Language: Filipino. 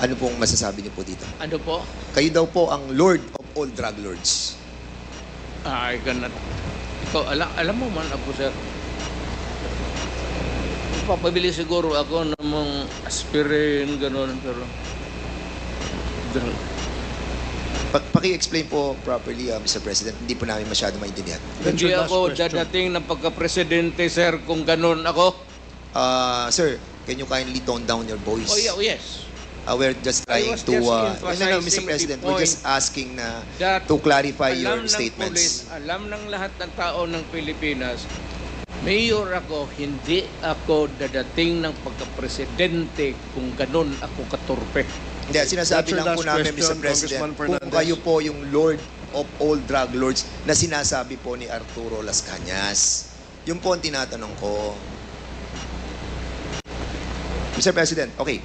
Ano pong masasabi niyo po dito? Ano po? Kayo daw po ang Lord of all drug lords. Ay, ganun. Ikaw, alam mo man ako, sir. Papabili siguro ako ng mga aspirin, gano'n, pero... Paki-explain po properly, Mr. President. Hindi po namin masyado maintindihan. Hindi ako dadating ng pagka-presidente, sir, kung gano'n ako. Sir, can you kindly tone down your voice? Oh, yeah, yes. We're just trying was to... just no, emphasizing Mr. President, the we're just point asking na that to clarify your alam ng statements. Pulis, alam ng lahat ng tao ng Pilipinas, mayor ako, hindi ako dadating ng pagka-presidente kung ganun ako katurpe. Hindi, sinasabi That's your lang po last namin, Mr. question, President, Congressman kung Fernandez. kayo po yung Lord of all drug lords na sinasabi po ni Arturo Las Cañas. Yun po ang tinatanong ko. Mr. President, okay.